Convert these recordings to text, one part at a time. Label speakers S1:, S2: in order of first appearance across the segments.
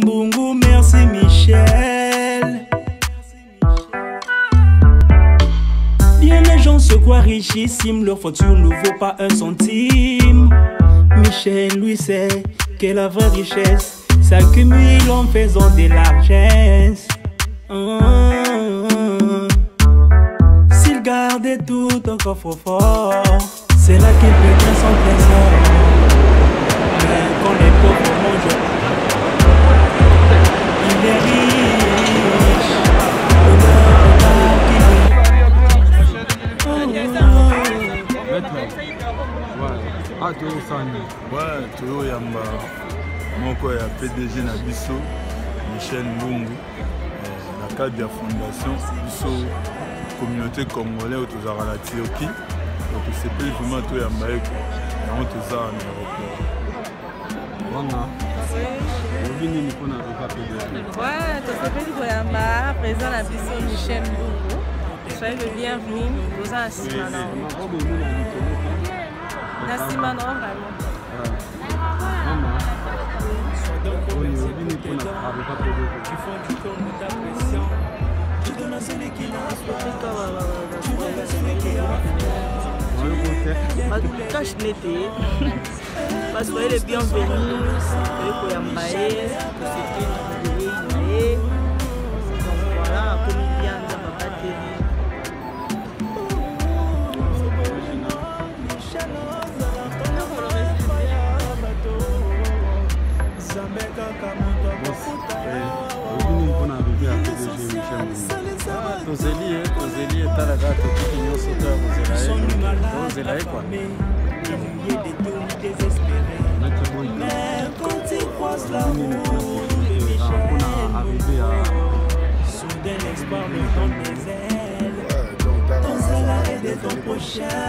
S1: Mbungu, merci Michel. Bien les gens se croient richissimes, leur fortune ne vaut pas un centime. Michel, lui, sait que la vraie richesse s'accumule en faisant des largesses. S'il gardait tout au coffre-fort, c'est là qu'il peut faire son trésor. Mais quand les pauvres mangent, il est riche.
S2: Ouais, Toyo Yamba, moko ya PDG na biso, Michel Mbungu, la cadre de la fondation, biso communauté congolaise autour de la Tioki, donc c'est plus vraiment Toyo Yamba, on autour de l'aéroport.
S3: Ouais, tout s'appelle Toyo Yamba, présent la biso Michel Mbungu. Soyez le bienvenu, vous en Simano. Na Simano, vraiment. Cache l'été, parce que les bienvenus, les Koyambaye, donc voilà, comédien de ma batterie.
S4: Tozeli etalaka tokiki nyonso to ya kozela ye kwa mpona arrivé ya
S1: soudain l'espoir me donne des ailes. Ton salaire et de ton prochain,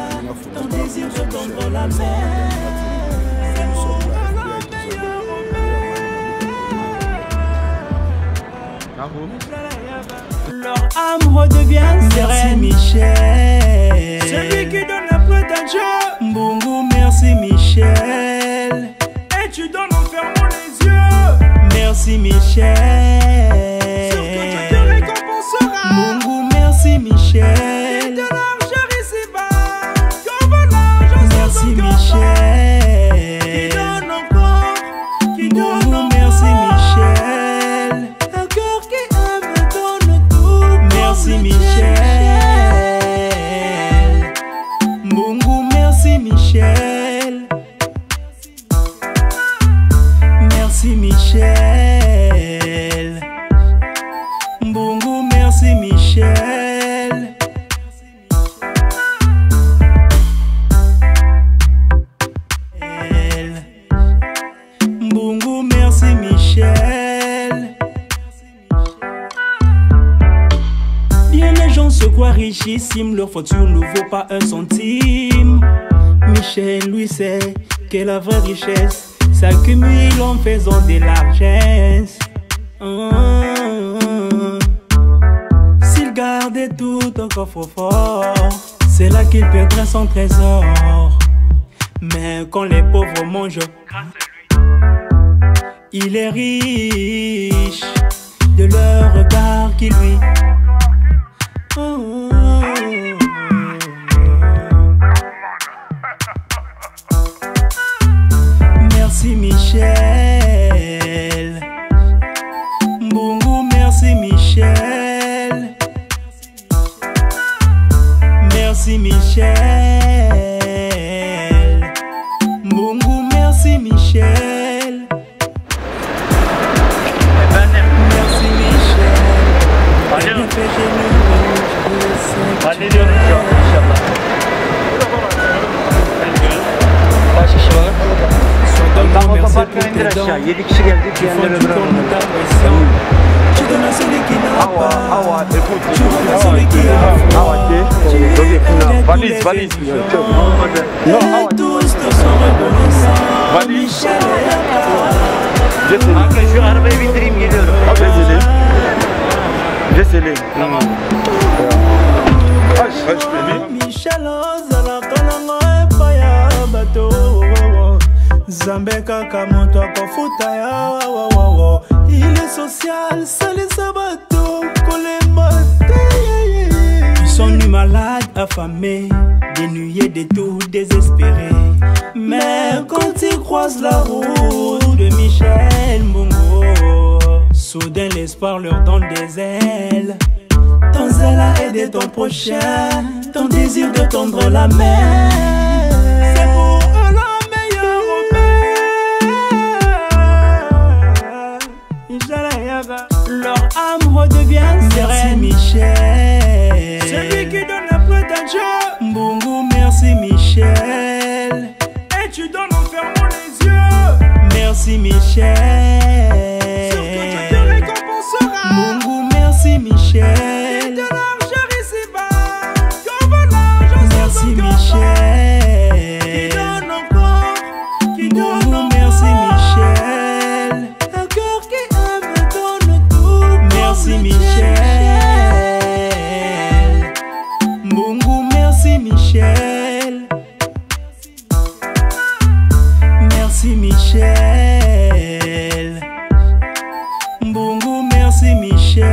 S1: ton désir de tendre la main. Leur âme redevient sereine. Michel, celui qui donne la prête à Dieu. Mbungu, merci Michel. Et tu donnes en fermant les yeux. Merci Michel. Sûr que Dieu te récompensera. Mbungu, merci Michel. Et de l'argent ici-bas, comme l'argent merci Michel. Qui donne encore, qui donne encore. Merci Michel. Un cœur qui aime donne tout. Merci Michel. Mbungu, merci Michel. Merci Michel. Mbungu, merci Michel. Mbungu, merci Michel. Bien les gens se croient richissimes, leur fortune ne vaut pas un centime. Michel, lui, sait que la vraie richesse s'accumule en faisant des largesses. S'il gardait tout au coffre-fort, c'est là qu'il perdrait son trésor. Mais quand les pauvres mangent, grâce à lui, il est riche de leur regard qui lui. Merci Michel. Mbungu, merci Michel. Merci Michel. Mbungu, merci Michel. Merci Michel.
S4: Yedi kişi geldik, diğerleri öbür arada. Valise, valise. Valise. Kanka şu arabayı bindireyim, geliyorum. Veselin. Tamam. Aç bebeğim.
S1: Zambé kaka moto akofuta ya. social, salut Sabato, Kolema. Ils sont nus malades, affamés, dénuyés de tout, désespérés. Mais quand ils croisent la route de Michel Mbongo, soudain l'espoir leur donne des ailes. Ton zèle à aider ton prochain, ton désir de tendre la main. C'est pour eux la meilleure Robert. Leur âme redevient sereine. Michel, celui qui donne la prête à Dieu. Mbongo, merci Michel. Et tu donnes en fermant les yeux. Merci Michel. Surtout Dieu te récompensera. Mbongo, merci Michel. Merci Michel, qui donne encore, qui donne encore. Merci Michel, un cœur qui aime donne tout. Merci Michel, Mbongo, merci Michel. Merci Michel, Mbongo, merci Michel.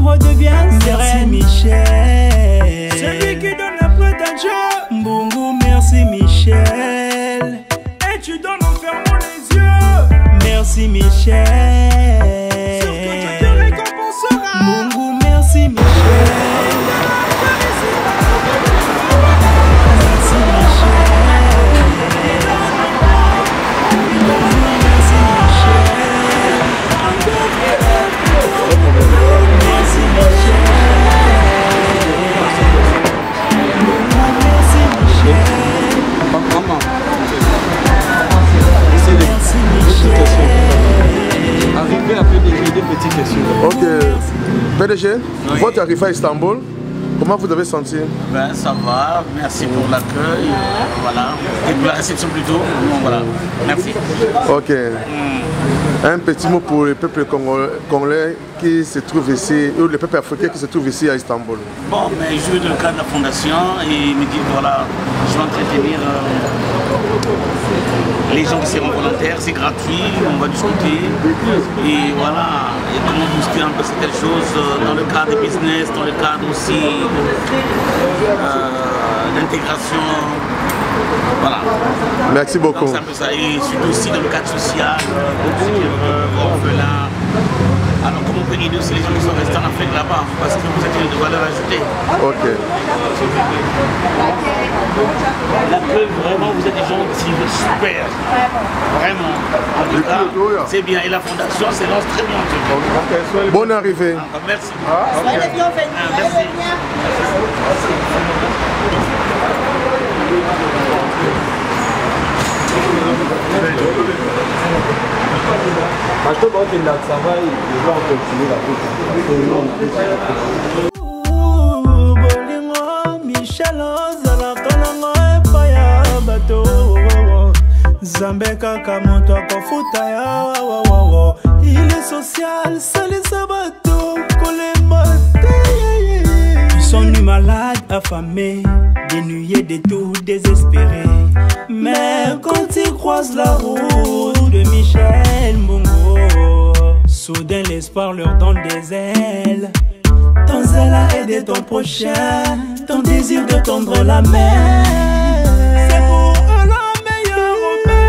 S1: Redevient sereine. Michel, celui qui donne la prête à Dieu. Mbongo, merci Michel. Et tu donnes en fermant les yeux. Merci Michel. Surtout Dieu te récompensera. Mbongo, merci Michel. Merci
S4: Arrivé à peu des petites questions.
S5: Ok. PDG, oui. Votre arrivée à Istanbul, comment vous avez senti?
S6: Ben ça va, merci pour l'accueil, voilà. Et pour la réception plutôt, bon, voilà. Merci.
S5: Ok. Un petit mot pour le peuple congolais qui se trouve ici, ou le peuple africain qui se trouve ici à Istanbul.
S6: Bon, mais je suis dans le cadre de la fondation et me dit voilà, je vais entretenir les gens qui seront volontaires, c'est gratuit, on va discuter et voilà, et comment booster un peu certaines choses dans le cadre de business, dans le cadre aussi d'intégration. Voilà.
S5: Merci beaucoup.
S6: C'est un peu ça. Et surtout aussi dans le cadre social, orphelins. Alors comment on peut aider aussi les gens qui sont restés en Afrique là-bas, parce que vous êtes de valeur ajoutée.
S5: Ok.
S6: L'accueil, vraiment, vous êtes des gens qui sont super. Vraiment. En tout cas, c'est bien. Et la fondation s'élance très bien.
S5: Bonne arrivée.
S6: Merci.
S5: Okay.
S6: Merci.
S1: Michel ozalaka nango epai ya bato Nzambe kaka moto akofuta ya wawawawa. Il est social, salisa bato kolema te. Ils sont nus malades, affamés, dénuyés de tout, désespérés. Mais quand ils croisent la route de Michel Mbongo, soudain l'espoir leur donne des ailes. Ton zèle à aider ton prochain, ton désir de tendre la main. C'est pour eux la meilleure Robert.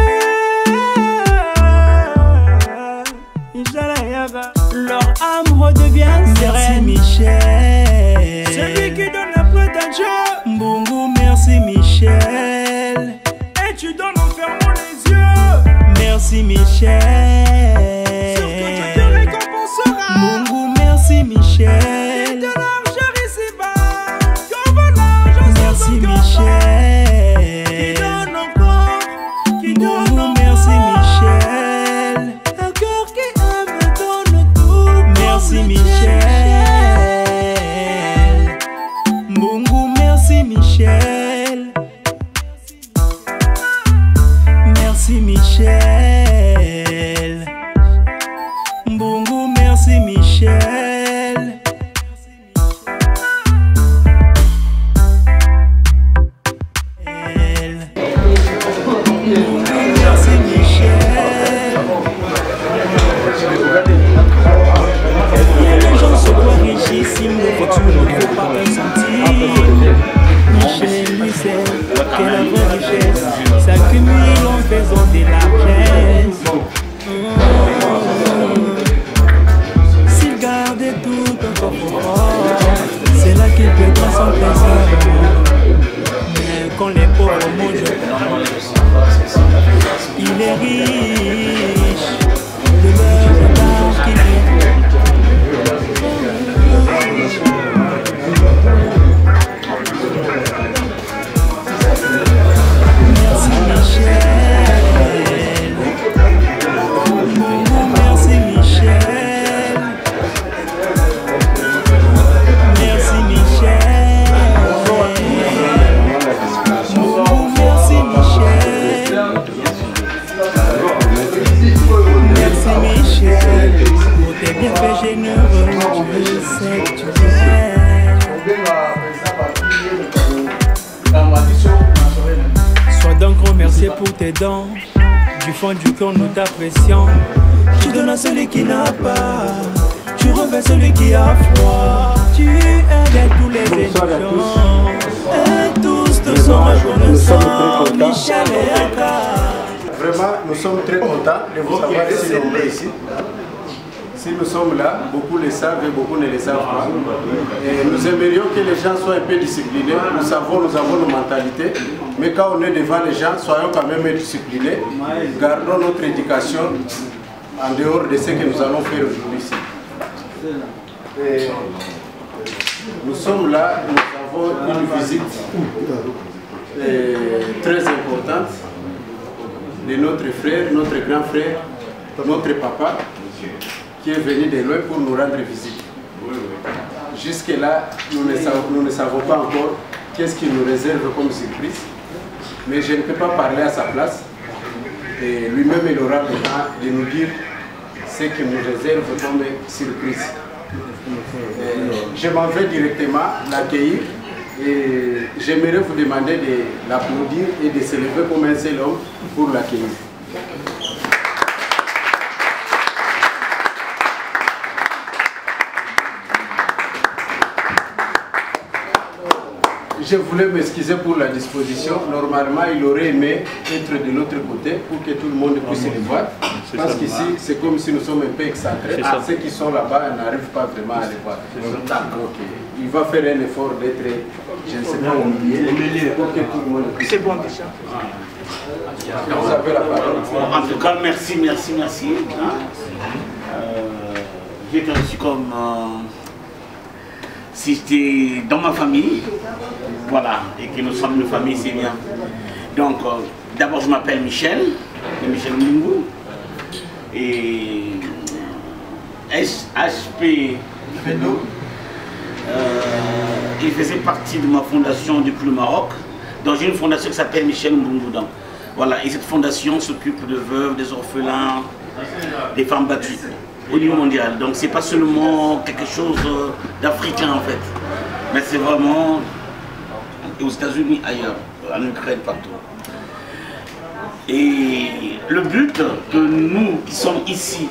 S1: Leur âme redevient sereine. Michel, celui qui donne la prête à Dieu. Mbongo, merci Michel. Et tu donnes en fermant les yeux. Merci Michel. Surtout Dieu te récompensera. Mbongo, merci Michel. Merci Michel, qui donne encore, qui donne encore. Merci Michel, un cœur qui aime donne tout. Merci Michel, Mbongo, merci Michel. Merci Michel, Mbongo, merci Michel. pauvre monde. Il est riche, de l'œuvre qu'il est. Merci Michel. Merci Michel. Merci Michel. Merci Michel. Merci Michel. Pour tes bienfaits généreux, je sais que tu aimes. Sois donc remercié pour tes dons. Du fond du cœur nous t'apprécions. Tu donnes à celui qui n'a pas, tu revêts celui qui a froid. Tu aides tous les étudiants et tous te sont reconnaissants. Michel et Aka.
S7: Vraiment, nous sommes très contents de vous savoir si nombreux ici. Si nous sommes là, beaucoup le savent et beaucoup ne le savent pas. Et nous aimerions que les gens soient un peu disciplinés. Nous savons, nous avons nos mentalités. Mais quand on est devant les gens, soyons quand même disciplinés. Gardons notre éducation en dehors de ce que nous allons faire aujourd'hui ici. Et nous sommes là, nous avons une visite très importante de notre frère, notre grand frère, notre papa, qui est venu de loin pour nous rendre visite. Jusque-là, nous ne savons pas encore qu'est-ce qu'il nous réserve comme surprise, mais je ne peux pas parler à sa place. Et lui-même, il aura le temps de nous dire ce qu'il nous réserve comme surprise. Je m'en vais directement l'accueillir et j'aimerais vous demander de l'applaudir et de se lever comme un seul homme pour l'accueillir. Je voulais m'excuser pour la disposition. Normalement, il aurait aimé être de l'autre côté pour que tout le monde puisse le voir. Parce qu'ici, c'est comme si nous sommes un peu excentrés. Ceux qui sont là-bas n'arrivent pas vraiment à les voir. Donc, il va faire un effort d'être, je ne sais pas, au milieu pour que tout le monde puisse. C'est bon déjà. Vous avez la parole.
S6: En tout cas, merci. J'ai reçu comme si j'étais dans ma famille, voilà, et que nous sommes une famille, c'est bien. Donc, d'abord, je m'appelle Michel Mbungu, et HP, il faisait partie de ma fondation depuis le Maroc, dans une fondation qui s'appelle Michel Mbungu. Donc, voilà, et cette fondation s'occupe de veuves, des orphelins, des femmes battues au niveau mondial. Donc c'est pas seulement quelque chose d'africain en fait, mais c'est vraiment aux États-Unis, ailleurs, en Ukraine, partout. Et le but que nous qui sommes ici,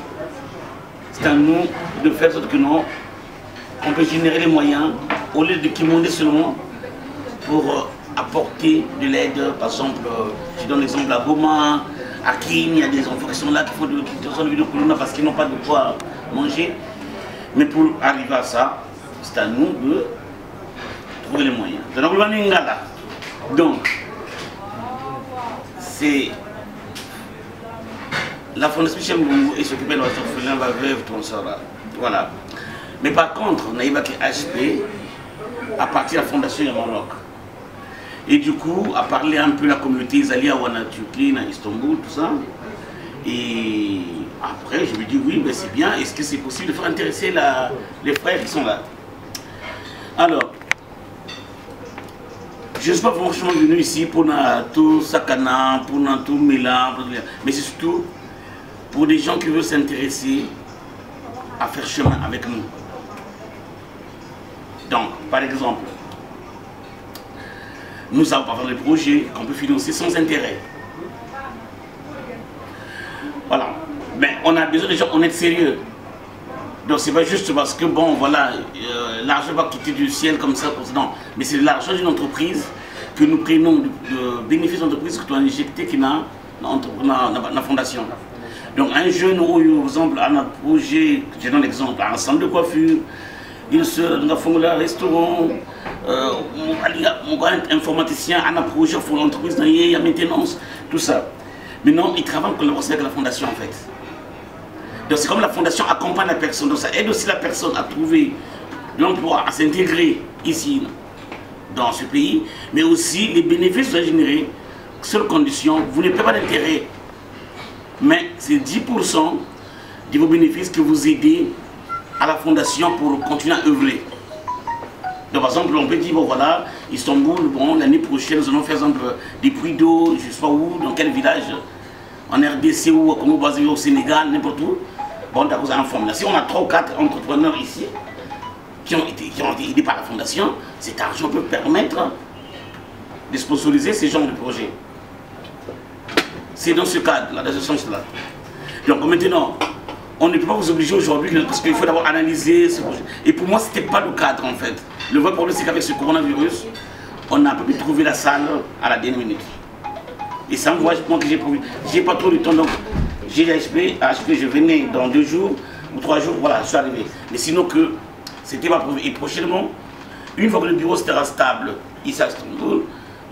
S6: c'est à nous de faire ce que nous, on peut générer les moyens au lieu de quémander seulement pour apporter de l'aide. Par exemple, je donne l'exemple à Goma, à Kim, il y a des enfants qui sont là, qui font de vie de Kuluna parce qu'ils n'ont pas de quoi manger. Mais pour arriver à ça, c'est à nous de trouver les moyens. Donc, c'est la Fondation Michel Mbungu et s'occuper de notre orphelin, la veuve, tout ça là. Voilà. Mais par contre, on a évacué HP à partir de la Fondation Yamalok. Et du coup, à parler un peu de la communauté Isalia, Wana Turquie, à Istanbul, tout ça. Et après, je lui dis oui, mais c'est bien. Est-ce que c'est possible de faire intéresser les frères qui sont là? Alors, je ne suis pas franchement venu ici pour tout Sakana, pour tout Milan, mais c'est surtout pour des gens qui veulent s'intéresser à faire chemin avec nous. Donc, par exemple, nous avons pas des projets qu'on peut financer sans intérêt. Voilà. Mais on a besoin de gens honnêtes, sérieux. Donc c'est pas juste parce que bon voilà, l'argent va quitter du ciel comme ça, non. Mais c'est l'argent d'une entreprise que nous prenons de bénéfice d'entreprise que tu as injecté qui n'a la fondation. Donc un jeune ou par exemple à notre projet, je donne l'exemple, un centre de coiffure, une soeur dans un restaurant, informaticien, un projet pour l'entreprise, il y a maintenance, tout ça. Maintenant, ils travaillent en collaboration avec la fondation en fait. Donc c'est comme la fondation accompagne la personne, donc ça aide aussi la personne à trouver l'emploi, à s'intégrer ici, dans ce pays, mais aussi les bénéfices sont générés, seule condition, vous ne payez pas d'intérêt, mais c'est 10% de vos bénéfices que vous aidez à la fondation pour continuer à œuvrer. Donc par exemple, on peut dire, bon voilà, Istanbul, bon, l'année prochaine, nous allons faire exemple, des puits d'eau, je ne sais pas où, dans quel village, en RDC ou comme au Sénégal, n'importe où. Bon, d'accord, en fondation, on a 3 ou 4 entrepreneurs ici qui ont été aidés par la fondation. Cet argent peut permettre de sponsoriser ces genres de projets. C'est dans ce cadre-là, dans ce sens-là. Donc maintenant, on ne peut pas vous obliger aujourd'hui parce qu'il faut d'abord analyser ce projet. Et pour moi, ce n'était pas le cadre en fait. Le vrai problème, c'est qu'avec ce coronavirus, on n'a pas pu trouver la salle à la dernière minute. Et ça me voit, moi que j'ai pas trop de temps. Donc, j'ai l'AHP, je venais dans 2 jours ou 3 jours, voilà, je suis arrivé. Mais sinon que c'était pas prévu. Et prochainement, une fois que le bureau sera stable ici à Istanbul,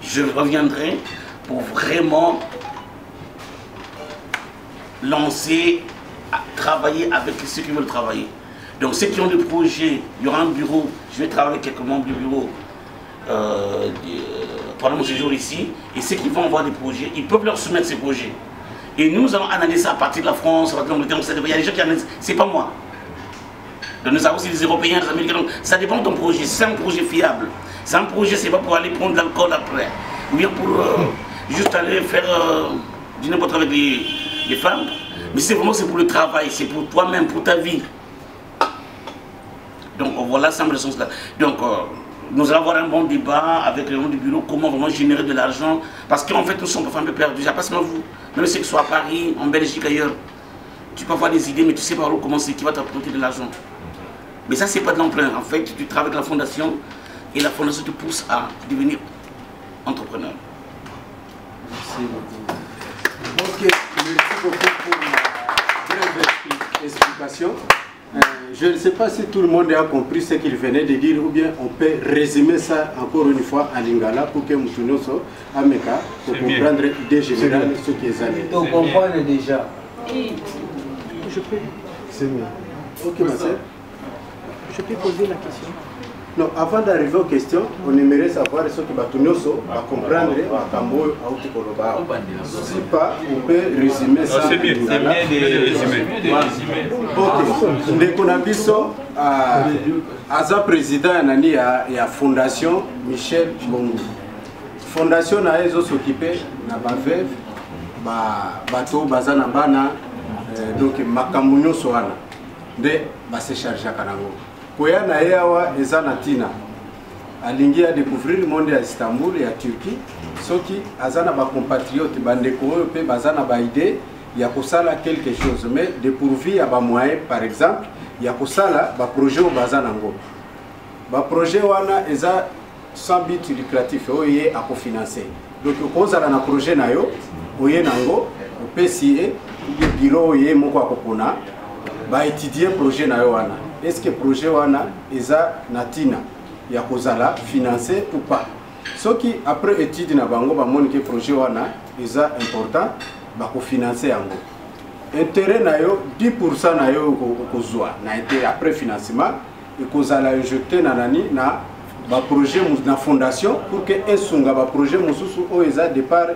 S6: je reviendrai pour vraiment lancer, travailler avec ceux qui veulent travailler. Donc ceux qui ont des projets, il y aura un bureau, je vais travailler avec quelques membres du bureau pendant mon séjour ici, et ceux qui vont avoir des projets, ils peuvent leur soumettre ces projets. Et nous allons analyser ça à partir de la France, à partir de l'Angleterre, il y a des gens qui analysent, c'est pas moi. Donc nous avons aussi des Européens, des Américains, donc ça dépend de ton projet, c'est un projet fiable. C'est un projet, c'est pas pour aller prendre de l'alcool après, ou bien pour juste aller faire du n'importe quoi avec les femmes, mais c'est vraiment pour le travail, c'est pour toi-même, pour ta vie. Donc voilà, ça me le sens là. Donc nous allons avoir un bon débat avec le monde du bureau, comment vraiment générer de l'argent, parce qu'en fait nous sommes parfois un peu perdus, pas seulement vous, même ceux qui sont à Paris, en Belgique, ailleurs. Tu peux avoir des idées, mais tu sais pas où commencer, qui va t'apporter de l'argent. Mais ça, c'est pas de l'emprunt. En fait, tu travailles avec la fondation et la fondation te pousse à devenir entrepreneur.
S7: Merci beaucoup. Ok, merci beaucoup pour la brève explication. Je ne sais pas si tout le monde a compris ce qu'il venait de dire, ou bien on peut résumer ça encore une fois en lingala pour que nous soyons à Meka pour comprendre l'idée générale de ce qui est allé.
S8: On comprend déjà.
S7: Je peux. C'est mieux. Ok, ma soeur.
S8: Je peux poser la question?
S7: Non, avant d'arriver aux questions, on aimerait savoir ce que Batunoso va comprendre à Kambo Aoutikoloba. Si pas, on peut résumer ça.
S2: C'est bien de résumer.
S7: Ok. Ndekonabiso, Aza président nani ya Fondation Michel Mbongo. Fondation na ezo s'occuper na ba veuve, bato bazana bana, donc makambo nyonso wana. Nde ba se charger kanango. Koya na yawa eza na tina alingi a découvrir le monde à Istanbul et à Turquie soki azana ba compatriotes bandeko pe bazana ba idée ya kosala quelque chose mais dépourvu ya ba moyens par exemple ya kosala ba projet au bazana ngo ba projet wana eza sans but lucratif oye a cofinancer donc kozala na projet na yo oye nango PCA ou bureau oye moko akopona ba étudier projet na yo wana. Est-ce que le projet wana eza natina ya kozala financé ou pas? Ce qui après étude na bango ba moni que projet wana eza important ba ko financer yango. Intérêt na yo 10% na yo kozwa na intérêt après financement et kozala injecté na nani na ba projet na fondation pour que esunga ba projet mususu o eza départ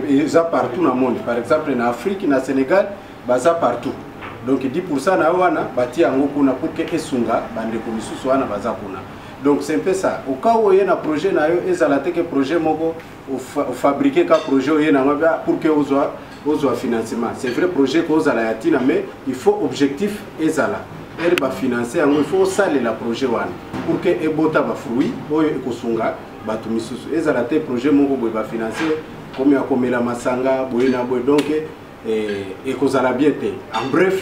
S7: eza partout na monde. Par exemple en Afrique, na Sénégal, baza partout. Donc 10% na wana bati yango kuna pour que esunga bande ko misusu wana baza kuna. Donc c'est un peu ça. Au cas où il y a un projet na yo ezala te que projet moko ou fabriquer ka projet oye na ngaba pour que ozo financement. C'est vrai projet ko ozala yatina mais il faut objectif ezala. Elle va financer yango il faut saler la projet wana pour que ebota ba fruit oyo ekosunga batu misusu. Ezala te projet moko boy ba financer comme ya komela masanga boye na boye donc et kozala bien te. En bref,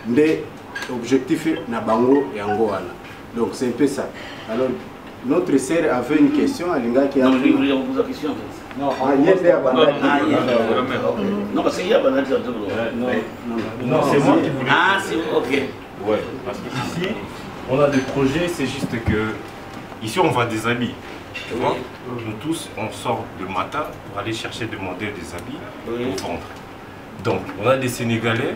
S7: les objectifs na bango yango wana. Donc c'est un peu ça. Alors notre sœur avait une question à Linga qui a
S6: non, lui voulait poser la question.
S7: Non, il y a
S6: non, parce qu'il y a non,
S9: c'est moi qui voulais.
S6: Ah, c'est ok.
S9: Ouais, parce qu'ici, on a des projets, c'est juste que
S10: Ici, on vend des habits. Tu vois, nous tous, on sort le matin pour aller chercher des modèles des habits pour vendre. Donc, on a des Sénégalais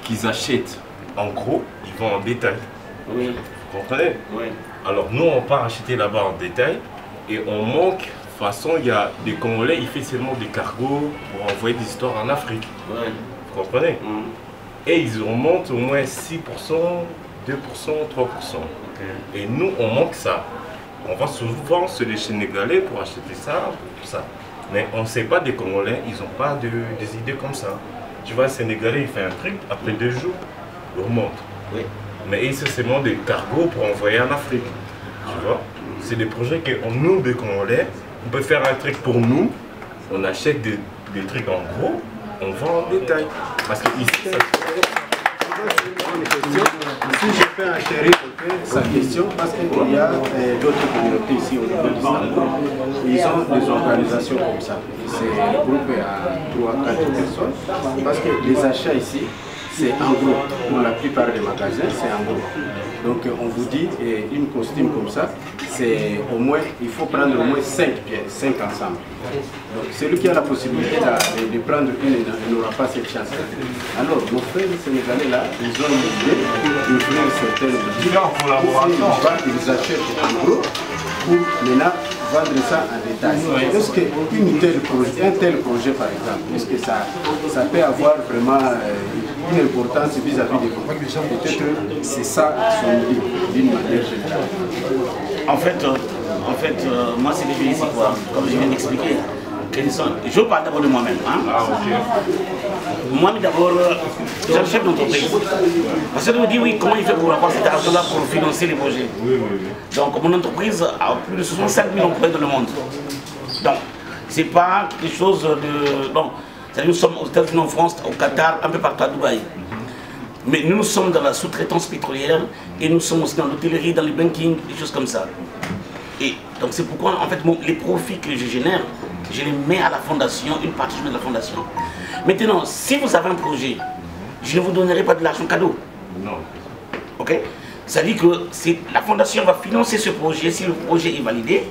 S10: qui achètent en gros, ils vont en détail. Vous comprenez? Alors, nous, on part acheter là-bas en détail et on manque. De toute façon, il y a des Congolais, ils font seulement des cargos pour envoyer des histoires en Afrique. Vous comprenez? Et ils remontent au moins 6%, 2%, 3%. Et nous, on manque ça. On va souvent sur les Sénégalais pour acheter ça, tout ça. Mais on ne sait pas des Congolais, ils n'ont pas des idées comme ça. Tu vois, un Sénégalais, il fait un truc, après 2 jours, il remonte. Mais c'est seulement des cargos pour envoyer en Afrique. Tu vois, c'est des projets que nous, des Congolais, on peut faire un truc pour nous, on achète des trucs en gros, on vend en détail. Parce que ici, ça...
S7: Si je peux enchérir sa question, parce qu'il y a d'autres communautés ici au niveau d'Istanbul, ils ont des organisations comme ça. C'est regroupé à 3-4 personnes, parce que les achats ici, c'est en gros. Pour la plupart des magasins, c'est en gros. Donc on vous dit, une costume comme ça, c'est au moins, il faut prendre au moins 5 pièces, 5 ensemble. Donc celui qui a la possibilité de prendre une n'aura pas cette chance. Alors nos frères sénégalais là, ils ont l'idée d'ouvrir certaines boutiques pour ils achètent en gros pour maintenant vendre ça en détail. Est-ce qu'un tel projet par exemple, est-ce que ça peut avoir vraiment une importance vis-à-vis des produits? Peut-être que c'est ça son idée d'une manière générale.
S6: En fait, moi c'est déjà ici quoi, comme je viens d'expliquer. Je parle d'abord de moi-même. Hein? Moi d'abord, je suis chef d'entreprise. Parce que je me dis oui, comment il fait pour avoir cet argent-là pour financer les projets? Donc mon entreprise a plus de 65 000 employés dans le monde. Donc c'est pas quelque chose de... Bon, nous sommes aux États-Unis, en France, au Qatar, un peu partout à Dubaï. Mais nous sommes dans la sous-traitance pétrolière et nous sommes aussi dans l'hôtellerie, dans le banking, des choses comme ça. Et donc c'est pourquoi en fait les profits que je génère, je les mets à la fondation, une partie je mets à la fondation. Maintenant, si vous avez un projet, je ne vous donnerai pas de l'argent cadeau. Non. Ok? Ça dit que la fondation va financer ce projet si le projet est validé.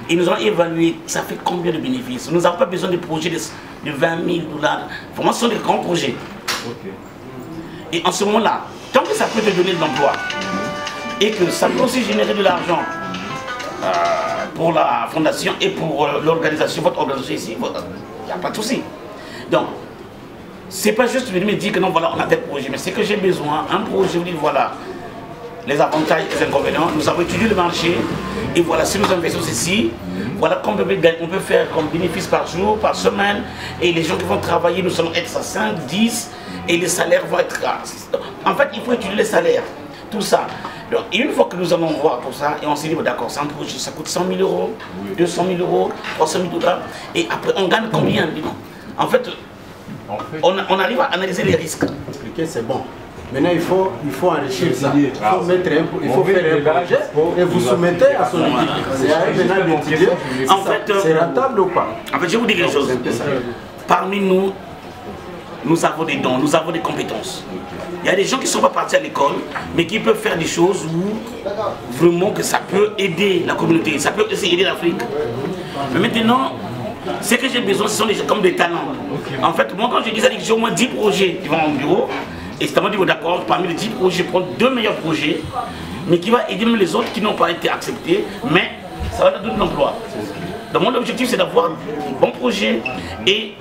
S6: Et nous allons évaluer ça fait combien de bénéfices. Nous n'avons pas besoin de projets de 20 000 $. Pour moi, ce sont des grands projets. Okay. Et en ce moment-là, tant que ça peut te donner de l'emploi et que ça peut aussi générer de l'argent pour la fondation et pour l'organisation, votre organisation ici, il n'y a pas de souci. Donc, c'est pas juste de me dire que non, voilà, on a tel projet, mais c'est que j'ai besoin, un projet, je vous dis, voilà, les avantages et les inconvénients, nous avons étudié le marché, et voilà, si nous investissons ceci, voilà combien on peut faire comme bénéfice par jour, par semaine, et les gens qui vont travailler, nous allons être à 5, 10, et les salaires vont être... En fait, il faut étudier les salaires, tout ça. Donc, et une fois que nous allons voir tout ça, et on s'est dit, d'accord, ça coûte 100 000 €, 200 000 €, 300 000 $, et après, on gagne combien? En fait, on arrive à analyser les risques.
S7: Expliquer, c'est bon. Maintenant, il faut enrichir ça. Il faut mettre il faut faire un projet et vous soumettez à son équipe. C'est à eux maintenant d'étudier. En fait, c'est rentable ou pas?
S6: En fait, je vous dis quelque chose. Parmi nous, nous avons des dons, nous avons des compétences. Il y a des gens qui ne sont pas partis à l'école, mais qui peuvent faire des choses où vraiment que ça peut aider la communauté, ça peut aussi aider l'Afrique. Mais maintenant, ce que j'ai besoin, ce sont des gens comme des talents. En fait, moi, quand je dis ça, j'ai au moins 10 projets devant mon bureau. Et c'est à moi de dire, d'accord, parmi les 10 projets, je prends 2 meilleurs projets, mais qui vont aider même les autres qui n'ont pas été acceptés, mais ça va donner de l'emploi. Donc mon objectif, c'est d'avoir des bons projets et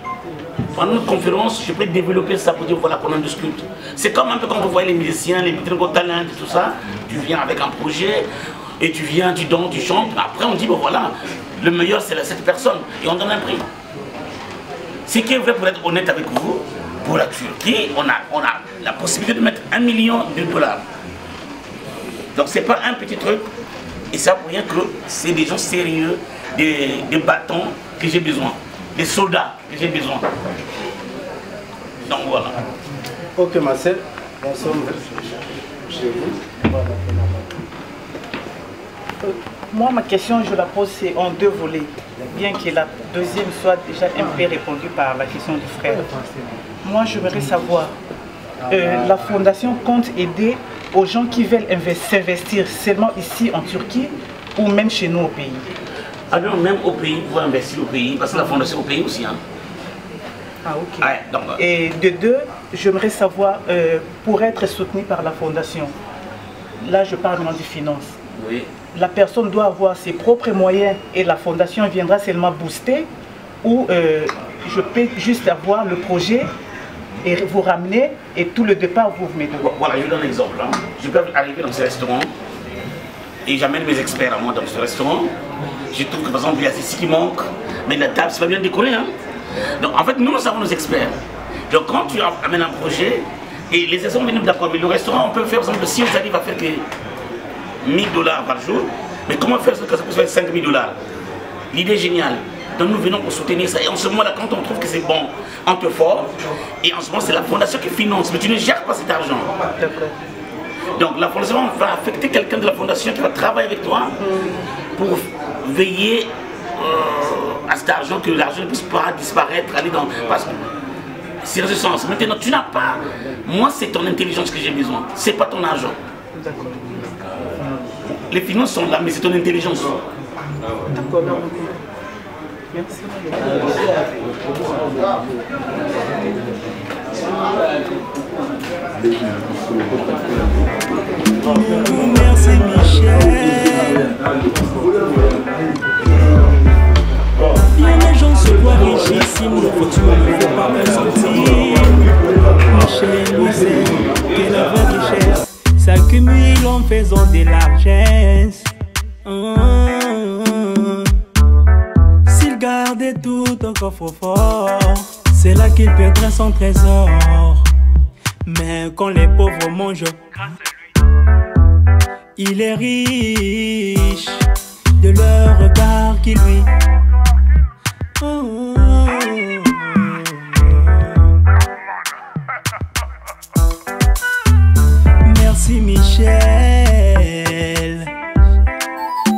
S6: pendant une conférence, je peux développer ça pour dire, voilà, qu'on en discute. C'est comme un peu quand vous voyez les musiciens, les talents et tout ça, tu viens avec un projet, et tu viens, tu danses, tu chantes, après on dit, bon voilà, le meilleur c'est cette personne, et on donne un prix. Ce qui est vrai, pour être honnête avec vous, pour la Turquie, on a la possibilité de mettre $1 million. Donc c'est pas un petit truc, et ça pour rien que c'est des gens sérieux, des bâtons que j'ai besoin, des soldats que j'ai besoin. Donc voilà.
S7: Ok ma sœur, nous sommes chez vous.
S8: Moi ma question je la pose c'est en 2 volets, bien que la deuxième soit déjà un peu répondue par la question du frère. Moi, j'aimerais savoir, la fondation compte aider aux gens qui veulent s'investir seulement ici en Turquie ou même chez nous au pays?
S6: Ah non, même au pays, pour investir au pays, parce que la fondation au pays aussi. Hein.
S8: Ah ok.
S6: Ouais, donc,
S8: et de deux, j'aimerais savoir, pour être soutenu par la fondation, là je parle maintenant des finances.
S6: Oui.
S8: La personne doit avoir ses propres moyens et la fondation viendra seulement booster, ou je peux juste avoir le projet et vous ramener et tout le départ vous mettez.
S6: Voilà, je vous donne un exemple. Hein. Je peux arriver dans ce restaurant et j'amène mes experts à moi dans ce restaurant. Je trouve que par exemple il y a ceci qui manque, mais la table c'est pas bien décorée. Hein. Donc en fait nous avons nos experts. Donc quand tu amènes un projet et les experts viennent d'accord, mais le restaurant on peut faire par exemple si on arrive à faire que $1000 par jour, mais comment faire ça que ça peut faire $5000? L'idée est géniale. Donc nous venons pour soutenir ça. Et en ce moment-là, quand on trouve que c'est bon, on te forme. Et en ce moment, c'est la fondation qui finance. Mais tu ne gères pas cet argent. Donc la fondation va affecter quelqu'un de la fondation qui va travailler avec toi pour veiller à cet argent, que l'argent ne puisse pas disparaître, aller dans... Parce que c'est dans ce sens. Maintenant, tu n'as pas... Moi, c'est ton intelligence que j'ai besoin. C'est pas ton argent. Les finances sont là, mais c'est ton intelligence.
S8: D'accord. Merci.
S1: Merci Michel. Bien les gens se voient richissimes, le futur ne fait pas ressentir. Michel nous sait que la vraie richesse s'accumule en faisant des largesses. S'il gardait tout au coffre-fort, c'est là qu'il perdrait son trésor. Mais quand les pauvres mangent, grâce à lui, il est riche de leur regard qui lui. Merci Michel.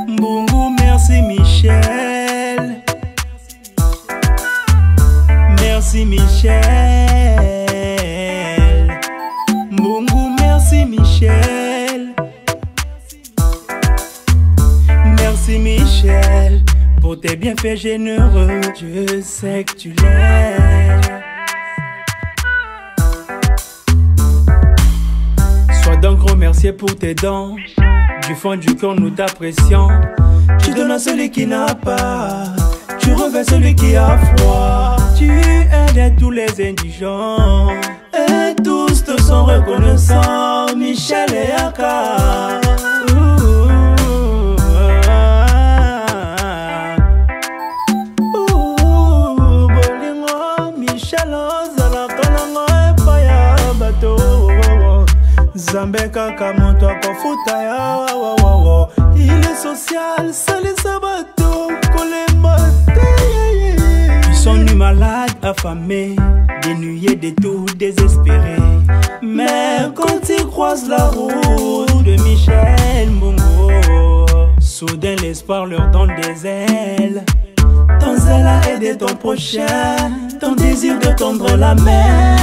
S1: Bongo, merci Michel. Merci Michel. Bongo, merci Michel. Merci Michel pour tes bienfaits généreux. Je sais que tu l'aimes. Sois donc remercié pour tes dons. Du fond du cœur nous t'apprécions. Tu donnes à celui qui n'a pas, tu revêts celui qui a froid. Tu aides tous les indigents et tous te sont reconnaissants. Michel et Aka. Bolingo Michel ozalakanango epaya bato. Zambe kaka moto akofuta ya wawawawa. Il est social, salisa bato kolemba te. Ils sont nus malades, affamés, dénuyés de tout, désespérés. Mais quand ils croisent la route de Michel Mbongo, soudain l'espoir leur donne des ailes. Ton zèle à aider ton prochain, ton désir de tendre la main.